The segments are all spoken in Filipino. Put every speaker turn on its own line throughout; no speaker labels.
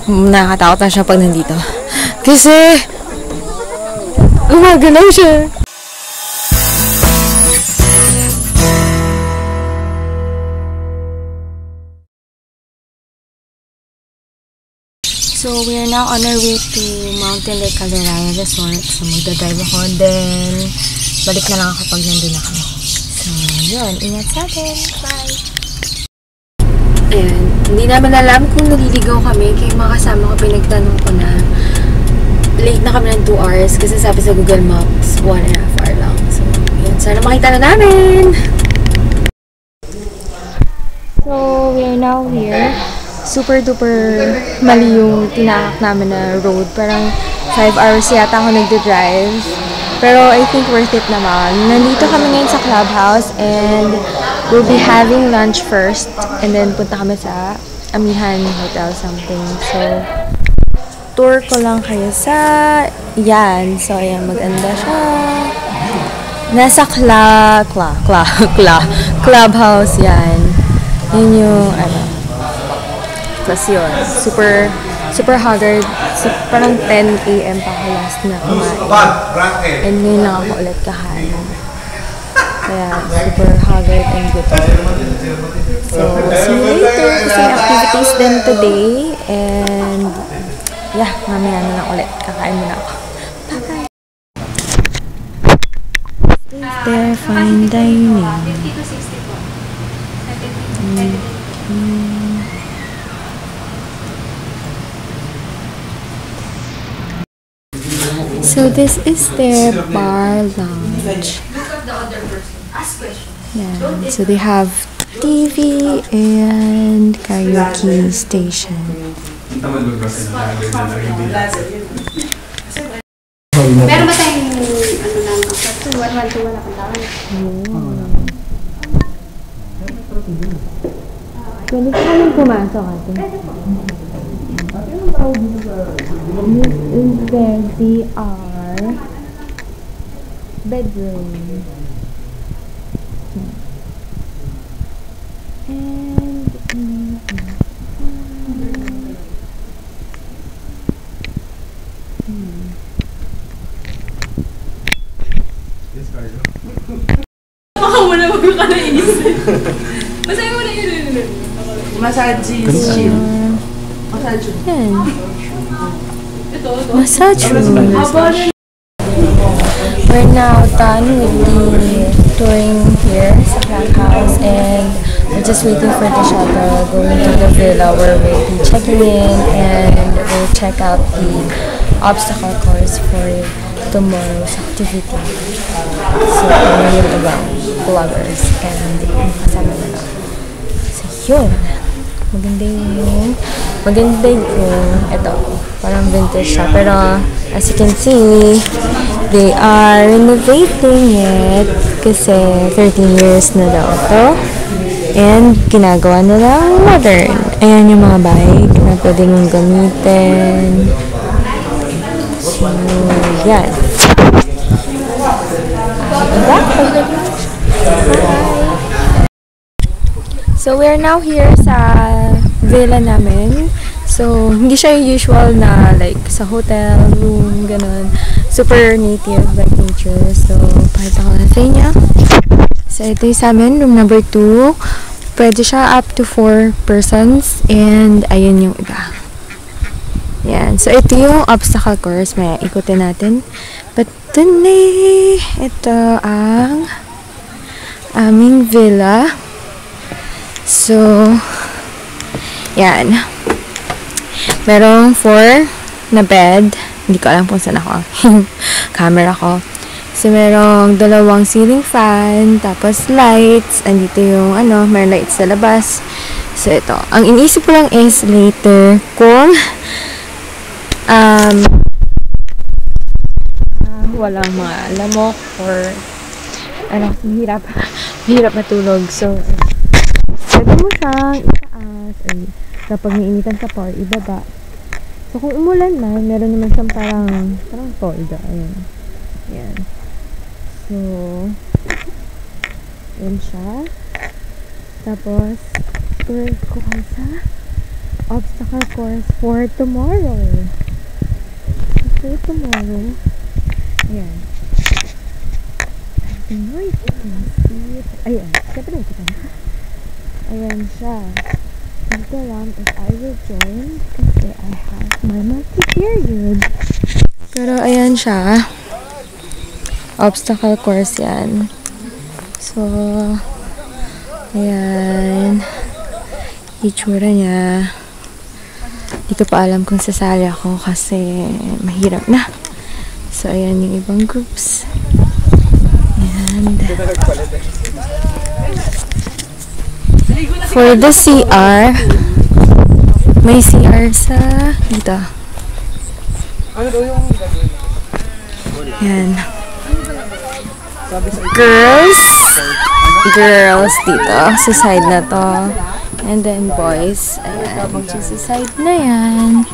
Nakakatakot na siya pag nandito. Kasi, gumagalaw siya. So, we are now on our way to Mountain Lake Calderaya Resort. So, magdadrive ako. Then, balik na lang ako pag nandun na kami. So, yun. Ingat sa atin. Bye! Ayan. Hindi naman alam kung naliligaw kami. Kaya mga kasama ko, pinagtanong ko na late na kami ng 2 hours. Kasi sabi sa Google Maps, 1.5 hour lang. So, yun. Sana makita na namin! So, we are now here. Super duper mali yung tinakak namin na road. Parang 5 hours yata ako nagde-drive. Pero I think worth it naman. Nandito kami ngayon sa clubhouse and we'll be having lunch first. And then punta kami sa Amihan Hotel something. So, tour ko lang kayo sa yan. So, ayan, maganda siya. Nasa clubhouse yan. Yun yung, ano, tapos yun, super haggard. So, parang 10 AM pa ako last na kumain. And ngayon lang ako ulit kakain. Kaya super haggard and good. So, see you later. Kasi activities din today. And yeah, mamaya na lang ulit. Kakain muna ako. Bye-bye! There, fine dining. So this is their bar lounge. Yeah, so they have TV and karaoke station.
Meron ba tayong ano lang, 112 wala kang tawag?
Pwede ka naman pumasok ate. This is their DR bedroom. And
baka mo na magkaka na inis. Basahin mo na yun. Massage chill. Massage.
yan. Massage room. We're now done with the touring here sa clubhouse and we're just waiting for the shuttle going to the villa where we'll be checking in and we'll check out the obstacle course for tomorrow's activity. So, yung ibang vloggers and kasama na lang. So, yun. Maganda yung ito. Parang vintage siya. Pero, as you can see, they are renovating it kasi 13 years na daw ito. And, ginagawa nila modern. Ayan yung mga bike na pwede mong gamitin. So, yan. So, we're now here sa villa namin. So, hindi siya yung usual na like sa hotel room, ganun. Super native like nature. So, pakita ko na sa inyo. So, ito yung sa amin, room number 2. Pwede siya up to 4 persons. And, ayun yung iba. Yan. So, ito yung obstacle course. May ikutin natin. But, today, ito ang aming villa. So, yan. Merong 4 na bed. Hindi ko alam kung saan ako. Camera ko. So, merong 2 ceiling fan. Tapos, lights. Andito yung, may lights sa labas. So, ito. Ang iniisip ko lang is later kung walang mga lamok or hirap matulog. So, pwede mo siyang itaas ay kapag nainitan ka pa or ibaba. So, kung umulan na, meron naman siyang parang tolda. Ayan. Ayan. So, ayan siya. Tapos, tour ko kayo sa obstacle course for tomorrow. Ayan. I don't know if you can see it. Ayan. Siyempre kita na. Ayan siya. Hindi ko alam if I will join kasi I have my monthly period. Pero ayan siya. Obstacle course yan. So, ayan. Itsura niya. Hindi ko pa alam kung sasali ako kasi mahirap na. So, ayan yung ibang groups. And for the CR, may CR sa dito. Ayan. Girls dito sa side na to. And then boys, ayan, sa side na yan.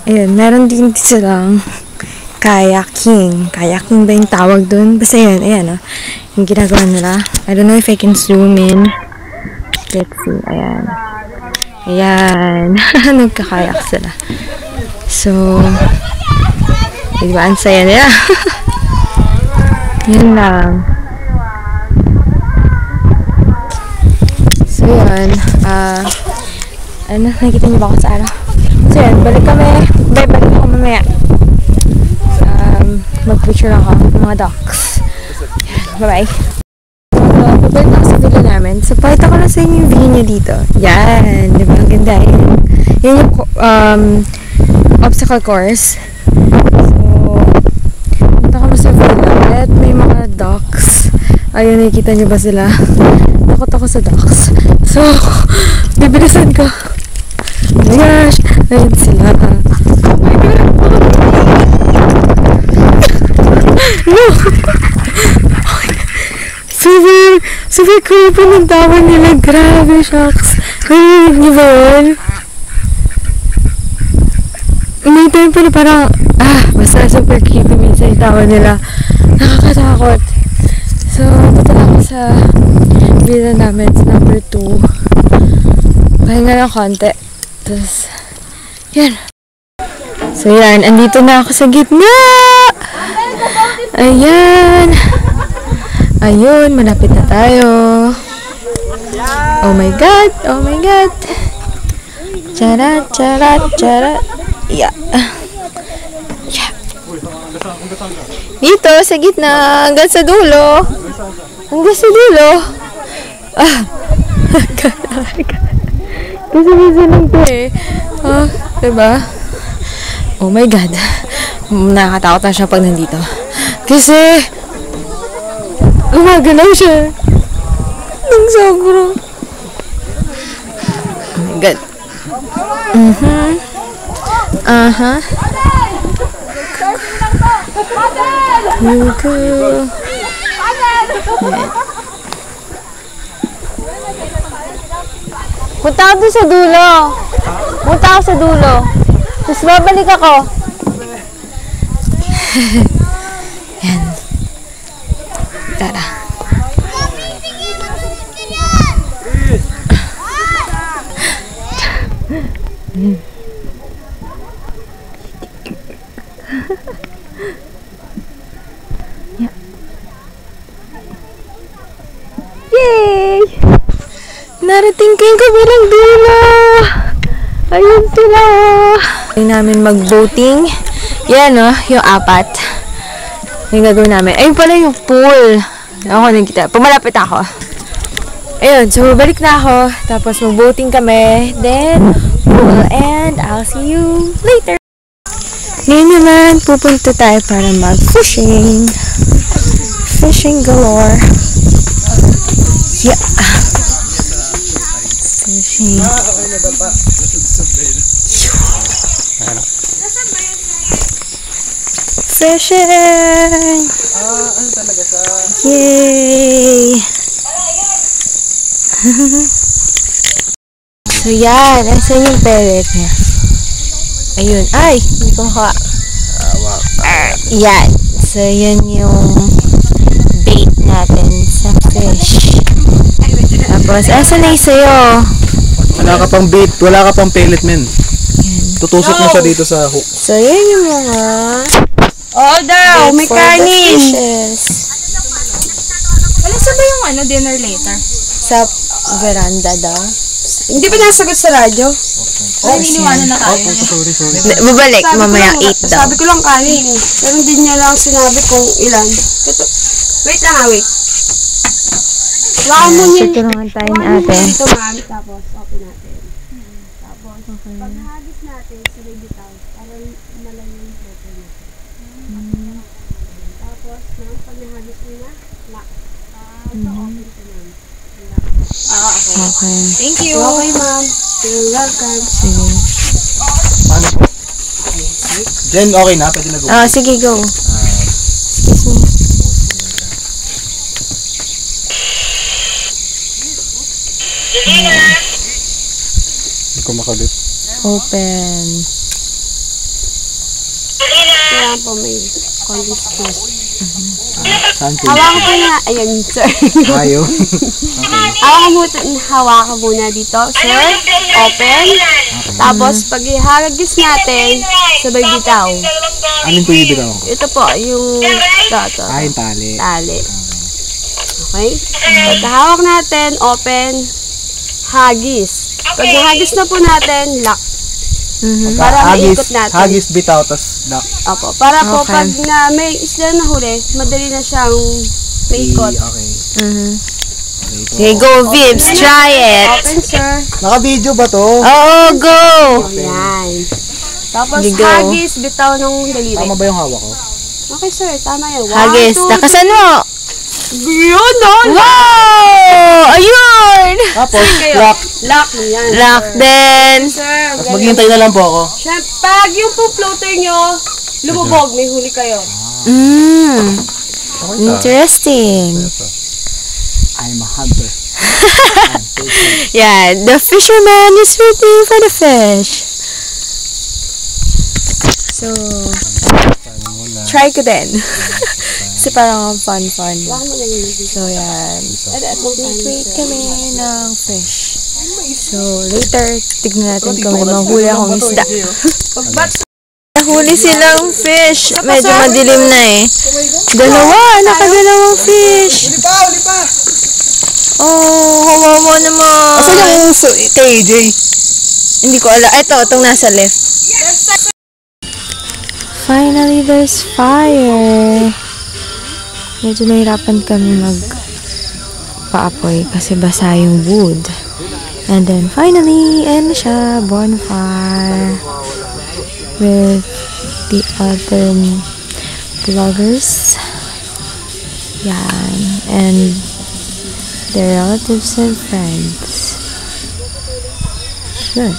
Ayan, meron din silang kayaking. Kayaking ba yung tawag dun? Basta yan, ayan, oh. Yung ginagawa nila. I don't know if I can zoom in. Let's see, ayan. Ayan. Nagkakayak sila. So, diba, ang saya nila. Yan lang. So, yun. Ano, nakikita niyo ba ako sa araw? So, yun. Balik kami. Balik ako mamaya. Mag-picture ako ng mga dogs. Bye-bye. Pabalik na ako sa villa namin. So, pakita ko lang sa inyo yung view niya dito. Yan. Diba? Ang ganda. Yan yung obstacle course. So, punta kami sa villa. At may mga dogs. Ayun, nakikita niyo ba sila? Takot ako sa dogs. So, bibilisan ko. Oh my gosh. Ayun sila. Oh my God. No! Super creepy ng tawa nila. Grabe, shocks. Narinig niyo ba yun? May time pa na parang, basta super creepy minsan yung tawa nila. Nakakatakot. So, dito lang ako sa villa namin. It's number 2. Pahinga lang konti. Tapos, yan. So, yan. Andito na ako sa gitna! Ayan. Ayun, malapit na tayo. Oh my God. Oh my God. Charat, charat, charat. Yeah. Yeah. Dito, sa gitna. Hanggang sa dulo. Hanggang sa dulo. Kasi minsan lang to eh. Diba? Oh my God. Nakakatakot na siya pag nandito. Kasi, gumagalaw siya. Nang sobrang. Oh my God. Yuko. Punta ako doon sa dulo. Punta ako sa dulo. Tapos babalik ako. Yan. Tara. Yeah. Yay! Narating ko yung kabilang dulo. Ayun sila. Ayun namin mag-boating. Yan yung 4. Yung gagawin namin. Ayun pala yung pool. Ako nagkita. Pumalapit ako. Ayun, so balik na ako. Tapos mag-boating kami. Then, pool. And I'll see you later. Ngayon naman, pupunta tayo para mag-fishing. Fishing galore. Yeah. Fishing. Fishing!
Ano talaga siya?
Yay! So yan, asan yung pellet niya? Ayun, ay! Hindi ko makawa. Yan. So yan yung bait natin sa fish. Tapos, asan na yung sayo?
Wala ka pang bait, wala ka pang pellet men. Tutusok mo siya dito sa hook.
So, yan yung mga
Oo daw, may
for the
kanin.
fishes.
Alam sa ba yung dinner later?
Sa veranda daw.
Hindi ba nasagot sa radyo? Ay, iniwanan na tayo.
Babalik, mamaya 8 daw.
Sabi ko lang kanin. Pero hindi niya lang sinabi kung ilan. Wait lang wait. Waka mo niya.
Tutulungan tayo ni
Waka mo
ate.
niya dito, ma'am. Tapos, open natin. Tapos, pag nahagis natin sa baby towel, para malayo yung photo niya. Tapos, ma'am, pag nahagis mo na, lock. So, open ka, ma'am. Okay.
Okay.
Thank you. Okay, ma'am. You're welcome.
Sige.
Paano po? Jen, okay na? Pwede na go.
Sige, go. Excuse me.
Hindi ko makalit.
Open.
Kailangan po may condensed milk.
Saan po?
Hawakan po na. Ayan, sir.
Ayaw.
Hawakan muna dito, sir. Open. Tapos, pag ihagis natin, sabay bitaw.
Alin po yung bitawan ko?
Ito po, yung ito.
Ah, yung tali.
Tali. Okay? Pagkahawak natin, open, hagis. Pag nahagis na po natin, lock. Para maikot natin.
Hagis, bitaw, tas lock.
Opo. Para po,
Okay.
pag na may isla na huli, madali na siyang maikot.
Okay.
Sige, go, Vibs. Try it.
Open, sir.
Naka-video ba to?
Oo, go.
Ayan. Tapos,
Sige, go.
hagis, bitaw ng daliri.
Tama ba yung hawak ko?
Okay, sir. Tama yan.
Hagis. Takasan mo.
Yun, no?
Wow! Ayun!
Tapos, lock.
Lock mo yan.
Lock din.
Sir,
Tapos maghihintay na lang po ako.
Siyempre, pag yung po floater nyo, lumubog, may huli kayo.
Interesting.
I'm a hunter.
Yeah, the fisherman is waiting for the fish. So, try ko din. Kasi parang fun.
Wala mo lang yun.
So, yan.
At
Wait kami ng fish. So, later, tignan natin kung may mahuli akong isda. Nahuli silang fish. Medyo madilim na eh. Nakadalawang fish.
Uli pa!
Oh, kawawa naman.
Asan yung kay AJ?
Hindi ko alam. Ito, itong nasa left. Finally, there's fire. Medyo nahirapan kami magpaapoy kasi basa yung wood. And then, finally, ayan na siya, bonfire. With the other vloggers. Yan. And their relatives and friends. Good.